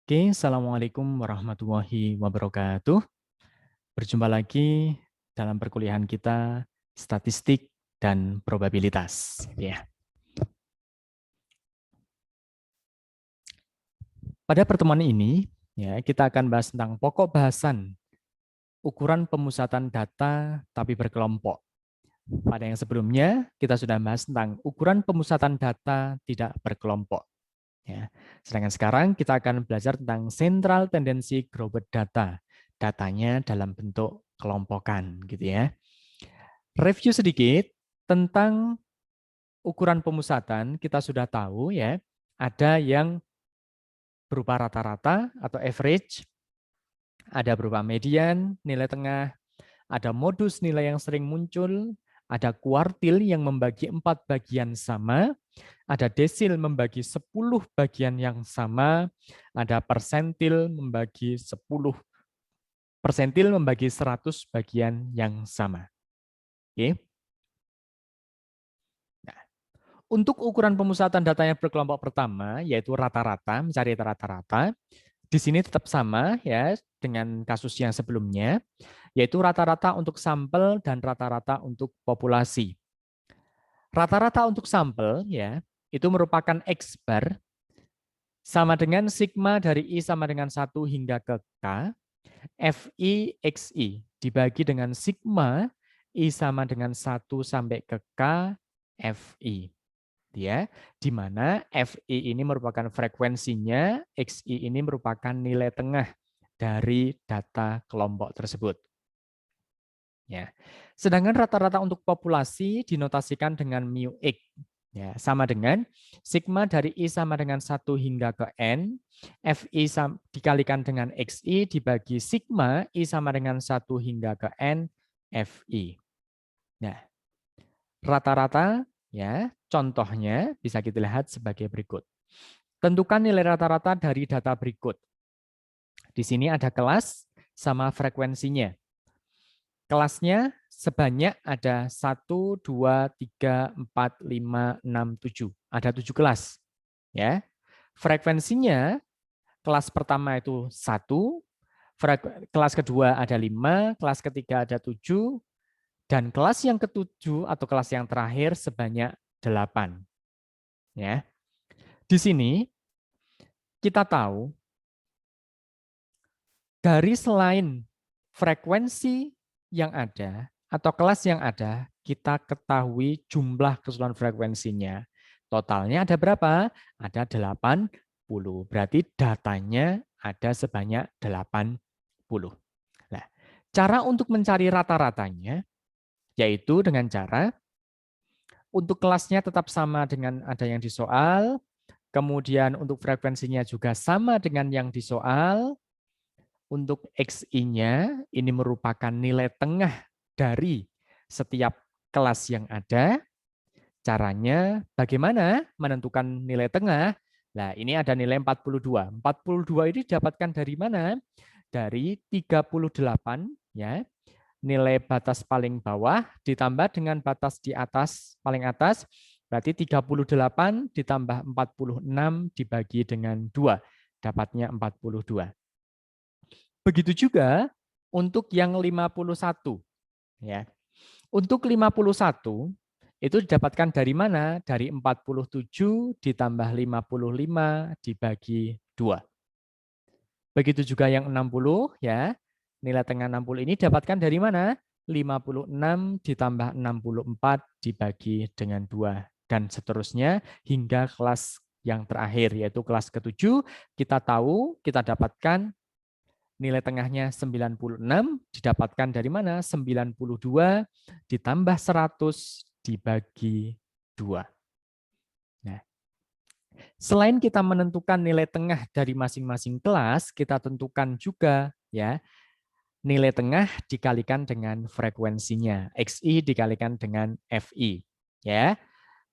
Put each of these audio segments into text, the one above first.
Oke, Assalamualaikum warahmatullahi wabarakatuh. Berjumpa lagi dalam perkuliahan kita statistik dan probabilitas. Ya. Pada pertemuan ini, ya, kita akan bahas tentang pokok bahasan ukuran pemusatan data tapi berkelompok. Pada yang sebelumnya, kita sudah bahas tentang ukuran pemusatan data tidak berkelompok. Ya. Sedangkan sekarang kita akan belajar tentang central tendency grouped data. Datanya dalam bentuk kelompokan, gitu ya. Review sedikit tentang ukuran pemusatan, kita sudah tahu ya, ada yang berupa rata-rata atau average, ada berupa median, nilai tengah, ada modus nilai yang sering muncul, ada kuartil yang membagi 4 bagian sama, ada desil membagi 10 bagian yang sama, ada persentil membagi 100 bagian yang sama. Oke. Nah, untuk ukuran pemusatan data yang berkelompok pertama, yaitu rata-rata, mencari rata-rata, di sini tetap sama ya dengan kasus yang sebelumnya, yaitu rata-rata untuk sampel dan rata-rata untuk populasi. Rata-rata untuk sampel ya, itu merupakan X bar sama dengan sigma dari I sama dengan 1 hingga ke K, FI XI dibagi dengan sigma I sama dengan 1 sampai ke K, FI. Ya, di mana FI ini merupakan frekuensinya, XI ini merupakan nilai tengah dari data kelompok tersebut. Ya. Sedangkan rata-rata untuk populasi dinotasikan dengan mu X. Ya, sama dengan sigma dari I sama dengan 1 hingga ke N, FI dikalikan dengan XI dibagi sigma I sama dengan 1 hingga ke N, FI. Nah, rata-rata ya, contohnya bisa kita lihat sebagai berikut. Tentukan nilai rata-rata dari data berikut. Di sini ada kelas sama frekuensinya. Kelasnya sebanyak ada 1, 2, 3, 4, 5, 6, 7. Ada 7 kelas. Ya. Frekuensinya, kelas pertama itu 1, kelas kedua ada 5, kelas ketiga ada 7, dan kelas yang ketujuh atau kelas yang terakhir sebanyak 8. Ya. Di sini kita tahu dari selain frekuensi yang ada atau kelas yang ada, kita ketahui jumlah keseluruhan frekuensinya. Totalnya ada berapa? Ada 80. Berarti datanya ada sebanyak 80. Nah, cara untuk mencari rata-ratanya yaitu dengan cara untuk kelasnya tetap sama dengan ada yang disoal, kemudian untuk frekuensinya juga sama dengan yang disoal. Untuk XI-nya ini merupakan nilai tengah dari setiap kelas yang ada. Caranya bagaimana menentukan nilai tengah? Nah, ini ada nilai 42. 42 ini didapatkan dari mana? Dari 38 ya. Nilai batas paling bawah ditambah dengan batas di atas paling atas, berarti 38 ditambah 46 dibagi dengan 2, dapatnya 42. Begitu juga untuk yang 51. Ya. Untuk 51 itu didapatkan dari mana? Dari 47 ditambah 55 dibagi 2. Begitu juga yang 60 ya. Nilai tengah 60 ini dapatkan dari mana? 56 ditambah 64 dibagi dengan 2 dan seterusnya hingga kelas yang terakhir yaitu kelas ke-7 kita tahu kita dapatkan nilai tengahnya 96 didapatkan dari mana? 92 ditambah 100 dibagi 2. Nah, selain kita menentukan nilai tengah dari masing-masing kelas, kita tentukan juga ya nilai tengah dikalikan dengan frekuensinya. XI dikalikan dengan FI. Ya.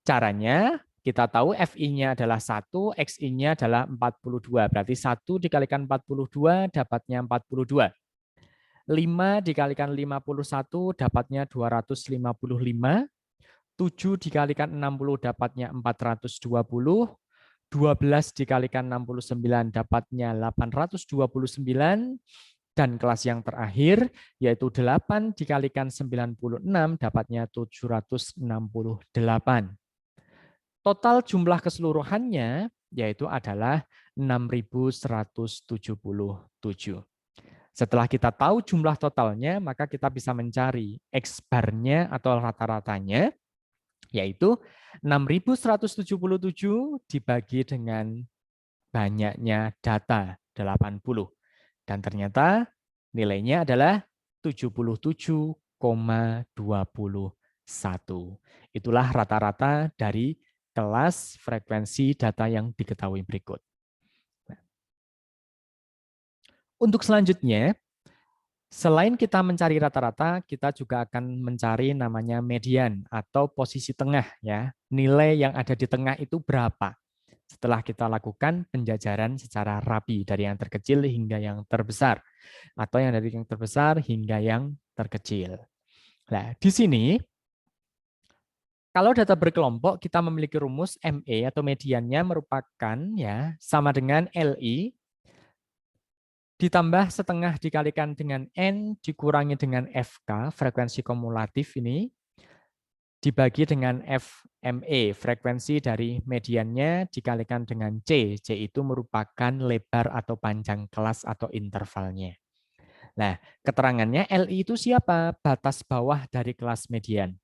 Caranya kita tahu FI-nya adalah 1, XI-nya adalah 42. Berarti 1 dikalikan 42 dapatnya 42. 5 dikalikan 51 dapatnya 255. 7 dikalikan 60 dapatnya 420. 12 dikalikan 69 dapatnya 829. Dan kelas yang terakhir yaitu 8 dikalikan 96 dapatnya 768. Total jumlah keseluruhannya yaitu adalah 6.177. Setelah kita tahu jumlah totalnya, maka kita bisa mencari X-bar-nya atau rata-ratanya, yaitu 6.177 dibagi dengan banyaknya data 80. Dan ternyata nilainya adalah 77,21. Itulah rata-rata dari kelas frekuensi data yang diketahui berikut. Untuk selanjutnya, selain kita mencari rata-rata, kita juga akan mencari namanya median atau posisi tengah, ya. Nilai yang ada di tengah itu berapa? Setelah kita lakukan penjajaran secara rapi dari yang terkecil hingga yang terbesar, atau yang dari yang terbesar hingga yang terkecil. Nah, di sini kalau data berkelompok kita memiliki rumus ME atau mediannya merupakan ya sama dengan LI ditambah setengah dikalikan dengan N dikurangi dengan FK, frekuensi kumulatif ini, dibagi dengan FME, frekuensi dari mediannya dikalikan dengan C. C itu merupakan lebar atau panjang kelas atau intervalnya. Nah, keterangannya LI itu siapa? Batas bawah dari kelas median.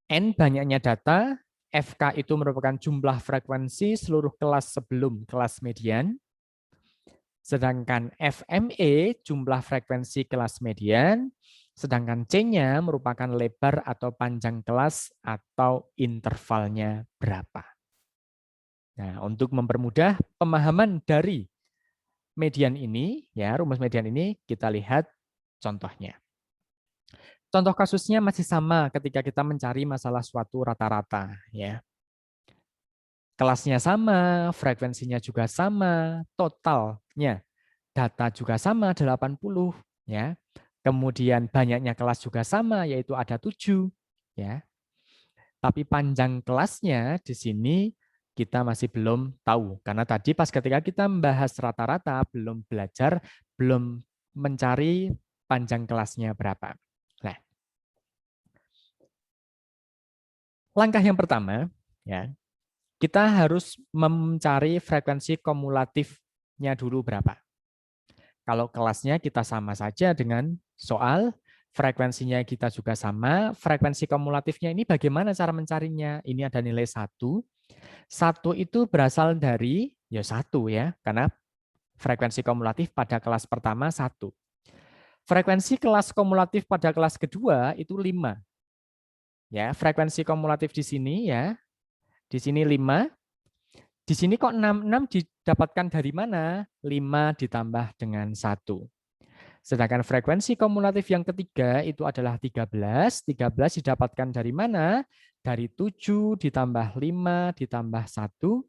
N banyaknya data, FK itu merupakan jumlah frekuensi seluruh kelas sebelum kelas median. Sedangkan FME jumlah frekuensi kelas median, sedangkan C-nya merupakan lebar atau panjang kelas atau intervalnya berapa. Nah, untuk mempermudah pemahaman dari median ini, ya rumus median ini kita lihat contohnya. Contoh kasusnya masih sama ketika kita mencari masalah suatu rata-rata, ya. Kelasnya sama, frekuensinya juga sama, totalnya data juga sama 80 ya. Kemudian banyaknya kelas juga sama yaitu ada 7 ya. Tapi panjang kelasnya di sini kita masih belum tahu karena tadi pas ketika kita membahas rata-rata belum belajar, belum mencari panjang kelasnya berapa. Nah, langkah yang pertama ya, kita harus mencari frekuensi kumulatifnya dulu berapa. Kalau kelasnya kita sama saja dengan soal, frekuensinya kita juga sama, frekuensi kumulatifnya ini bagaimana cara mencarinya? Ini ada nilai 1. 1 itu berasal dari, ya 1 ya, karena frekuensi kumulatif pada kelas pertama 1. Frekuensi kelas kumulatif pada kelas kedua itu 5. Ya, frekuensi kumulatif di sini ya, di sini 5. Di sini kok 6 didapatkan dari mana? 5 ditambah dengan 1. Sedangkan frekuensi kumulatif yang ketiga itu adalah 13. 13 didapatkan dari mana? Dari 7 ditambah 5 ditambah 1.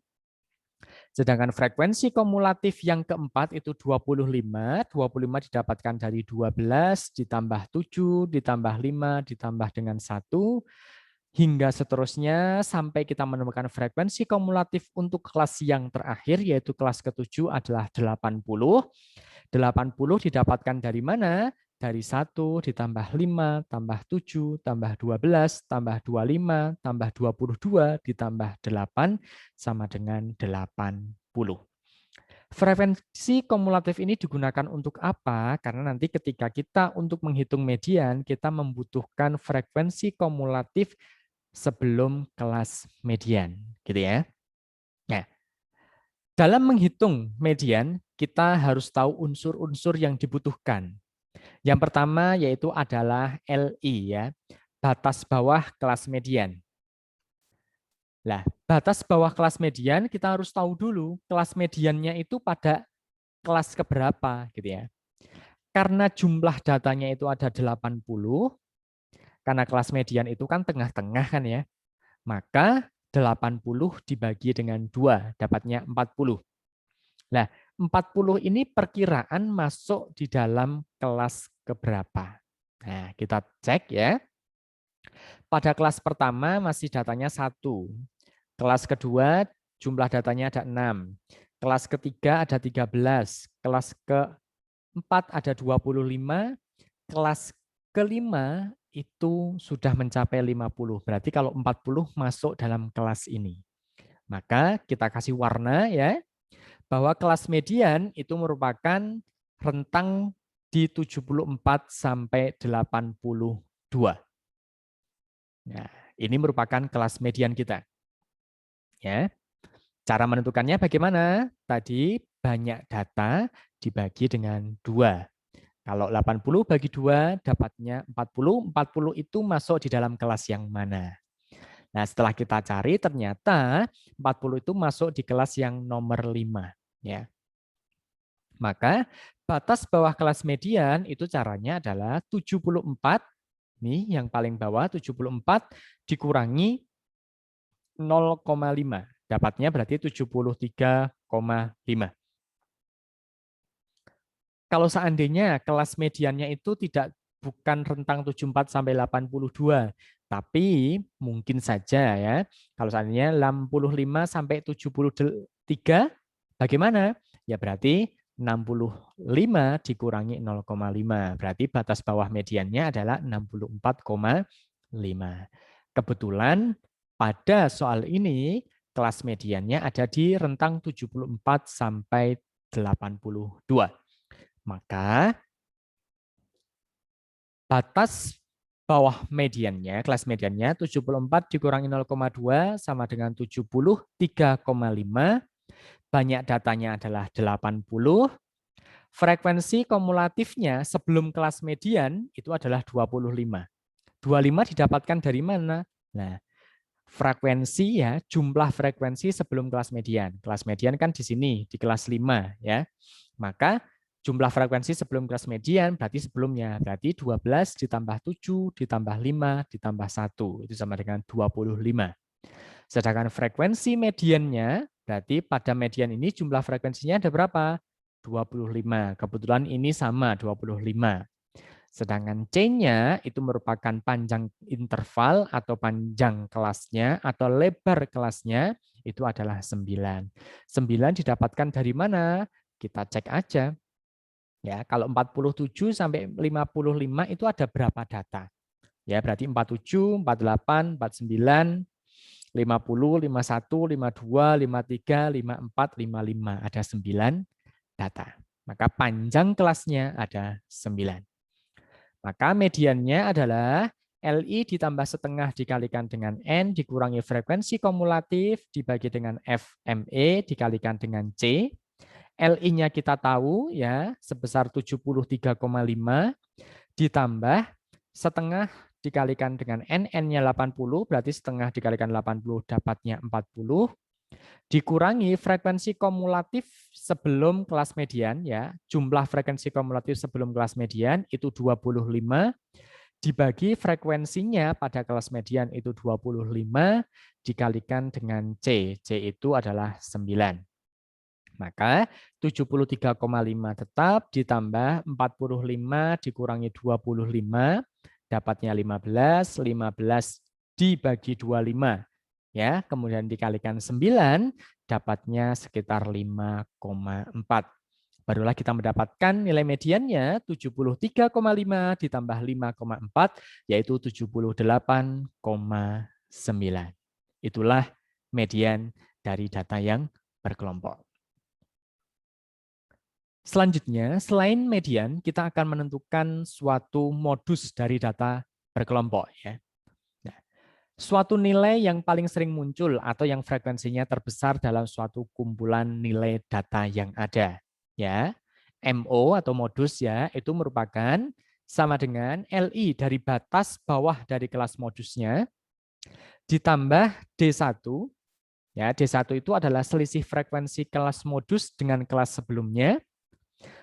Sedangkan frekuensi kumulatif yang keempat itu 25. 25 didapatkan dari 12 ditambah 7 ditambah 5 ditambah dengan 1. Hingga seterusnya sampai kita menemukan frekuensi kumulatif untuk kelas yang terakhir, yaitu kelas ke-7 adalah 80. 80 didapatkan dari mana? Dari 1 ditambah 5, tambah 7, tambah 12, tambah 25, tambah 22, ditambah 8, sama dengan 80. Frekuensi kumulatif ini digunakan untuk apa? Karena nanti ketika kita untuk menghitung median, kita membutuhkan frekuensi kumulatif sebelum kelas median, gitu ya. Nah, dalam menghitung median, kita harus tahu unsur-unsur yang dibutuhkan. Yang pertama yaitu adalah LI ya, batas bawah kelas median. Nah, batas bawah kelas median kita harus tahu dulu kelas mediannya itu pada kelas keberapa gitu ya. Karena jumlah datanya itu ada 80, karena kelas median itu kan tengah-tengah kan ya. Maka 80 dibagi dengan 2, dapatnya 40. Nah, 40 ini perkiraan masuk di dalam kelas keberapa. Nah, kita cek ya. Pada kelas pertama masih datanya 1. Kelas kedua jumlah datanya ada 6. Kelas ketiga ada 13. Kelas keempat ada 25. Kelas kelima itu sudah mencapai 50. Berarti kalau 40 masuk dalam kelas ini. Maka kita kasih warna ya, bahwa kelas median itu merupakan rentang di 74 sampai 82. Nah, ini merupakan kelas median kita. Ya. Cara menentukannya bagaimana? Tadi banyak data dibagi dengan 2. Kalau 80 bagi 2 dapatnya 40. 40 itu masuk di dalam kelas yang mana? Nah, setelah kita cari ternyata 40 itu masuk di kelas yang nomor 5. Ya. Maka batas bawah kelas median itu caranya adalah 74. Nih yang paling bawah 74 dikurangi 0,5. Dapatnya berarti 73,5. Kalau seandainya kelas mediannya itu bukan rentang 74 sampai 82, tapi mungkin saja ya, kalau seandainya 65 sampai 73, bagaimana? Ya berarti 65 dikurangi 0,5. Berarti batas bawah mediannya adalah 64,5. Kebetulan pada soal ini kelas mediannya ada di rentang 74 sampai 82. Maka batas bawah mediannya, kelas mediannya 74 dikurangi 0,2 sama dengan 73,5. Banyak datanya adalah 80. Frekuensi kumulatifnya sebelum kelas median itu adalah 25. 25 didapatkan dari mana? Nah, frekuensi ya, jumlah frekuensi sebelum kelas median. Kelas median kan di sini, di kelas 5 ya. Maka jumlah frekuensi sebelum kelas median berarti sebelumnya. Berarti 12 ditambah 7 ditambah 5 ditambah 1. Itu sama dengan 25. Sedangkan frekuensi mediannya, berarti pada median ini jumlah frekuensinya ada berapa? 25. Kebetulan ini sama, 25. Sedangkan C-nya itu merupakan panjang interval atau panjang kelasnya atau lebar kelasnya itu adalah 9. 9 didapatkan dari mana? Kita cek aja. Ya, kalau 47 sampai 55 itu ada berapa data? Ya, berarti 47, 48, 49, 50, 51, 52, 53, 54, 55. Ada 9 data. Maka panjang kelasnya ada 9. Maka mediannya adalah LI ditambah setengah dikalikan dengan N dikurangi frekuensi kumulatif dibagi dengan FME dikalikan dengan C. LI-nya kita tahu ya sebesar 73,5 ditambah setengah dikalikan dengan N-nya 80 berarti setengah dikalikan 80 dapatnya 40 dikurangi frekuensi kumulatif sebelum kelas median ya. Jumlah frekuensi kumulatif sebelum kelas median itu 25 dibagi frekuensinya pada kelas median itu 25 dikalikan dengan C. C itu adalah 9. Maka 73,5 tetap ditambah 45 dikurangi 25 dapatnya 15, 15 dibagi 25 ya, kemudian dikalikan 9 dapatnya sekitar 5,4. Barulah kita mendapatkan nilai mediannya 73,5 ditambah 5,4 yaitu 78,9. Itulah median dari data yang berkelompok. Selanjutnya, selain median, kita akan menentukan suatu modus dari data berkelompok. Ya. Nah, suatu nilai yang paling sering muncul atau yang frekuensinya terbesar dalam suatu kumpulan nilai data yang ada. Ya, MO atau modus ya itu merupakan sama dengan LI dari batas bawah dari kelas modusnya ditambah D1. Ya, D1 itu adalah selisih frekuensi kelas modus dengan kelas sebelumnya.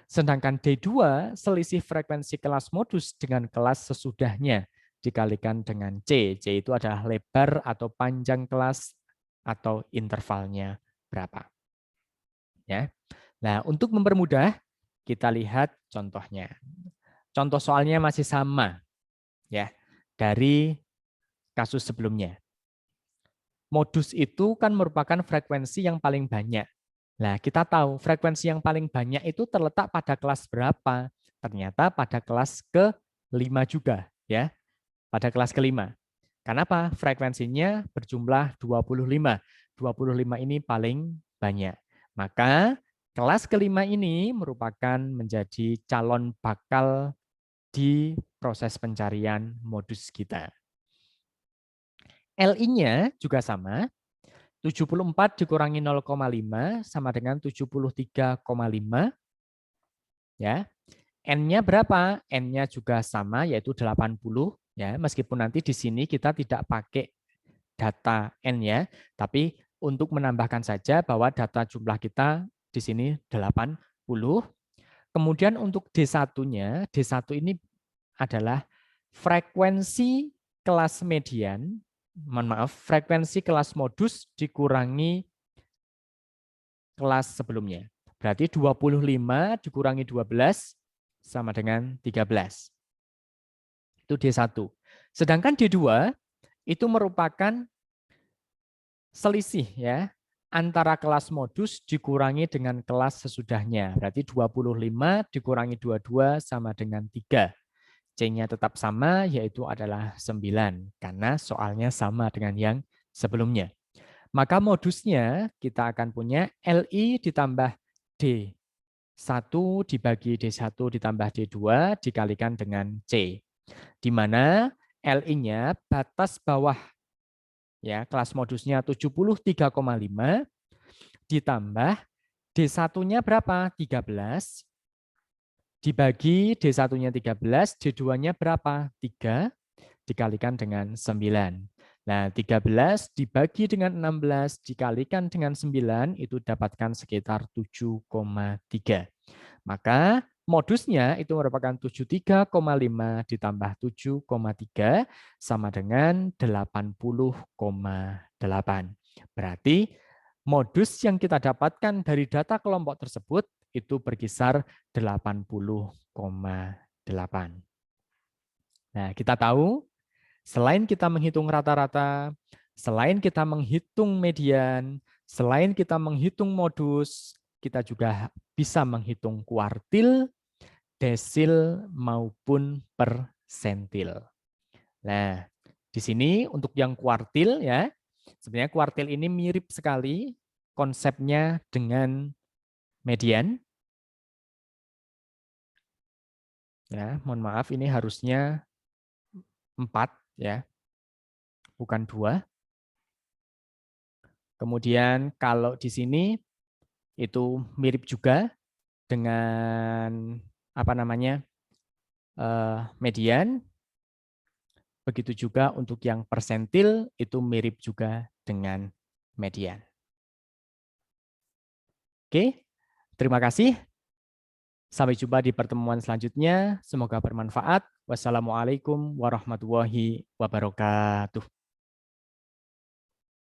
Sedangkan D2 selisih frekuensi kelas modus dengan kelas sesudahnya dikalikan dengan C. C itu adalah lebar atau panjang kelas atau intervalnya berapa. Ya. Nah, untuk mempermudah kita lihat contohnya. Contoh soalnya masih sama ya dari kasus sebelumnya. modus itu kan merupakan frekuensi yang paling banyak. Nah, kita tahu frekuensi yang paling banyak itu terletak pada kelas berapa? Ternyata pada kelas ke-5 juga, ya. Pada kelas ke-5. Kenapa? Frekuensinya berjumlah 25. 25 ini paling banyak. Maka kelas ke-5 ini merupakan menjadi calon bakal di proses pencarian modus kita. LI-nya juga sama. 74 dikurangi 0,5 sama dengan 73,5. Ya. N-nya berapa? N-nya juga sama, yaitu 80. Ya, meskipun nanti di sini kita tidak pakai data N-nya, tapi untuk menambahkan saja bahwa data jumlah kita di sini 80. Kemudian untuk D1-nya, D1 ini adalah frekuensi kelas median, mohon maaf, frekuensi kelas modus dikurangi kelas sebelumnya. Berarti 25 dikurangi 12 sama dengan 13. Itu D1. Sedangkan D2 itu merupakan selisih ya antara kelas modus dikurangi dengan kelas sesudahnya. Berarti 25 dikurangi 22 sama dengan 3. C-nya tetap sama, yaitu adalah 9, karena soalnya sama dengan yang sebelumnya. Maka modusnya kita akan punya LI ditambah D1 dibagi D1 ditambah D2 dikalikan dengan C. Di mana LI-nya batas bawah ya kelas modusnya 73,5 ditambah D1-nya berapa? 13 dibagi D1-nya 13, D2-nya berapa? 3 dikalikan dengan 9. Nah, 13 dibagi dengan 16 dikalikan dengan 9 itu dapatkan sekitar 7,3. Maka modusnya itu merupakan 73,5 ditambah 7,3 sama dengan 80,8. Berarti modus yang kita dapatkan dari data kelompok tersebut itu berkisar 80,8. Nah, kita tahu selain kita menghitung rata-rata, selain kita menghitung median, selain kita menghitung modus, kita juga bisa menghitung kuartil, desil, maupun persentil. Nah, di sini untuk yang kuartil ya, sebenarnya kuartil ini mirip sekali konsepnya dengan median. Ya, mohon maaf ini harusnya 4 ya, bukan 2. Kemudian kalau di sini itu mirip juga dengan apa namanya median. Begitu juga untuk yang persentil itu mirip juga dengan median. Oke, terima kasih. Sampai jumpa di pertemuan selanjutnya. Semoga bermanfaat. Wassalamualaikum warahmatullahi wabarakatuh.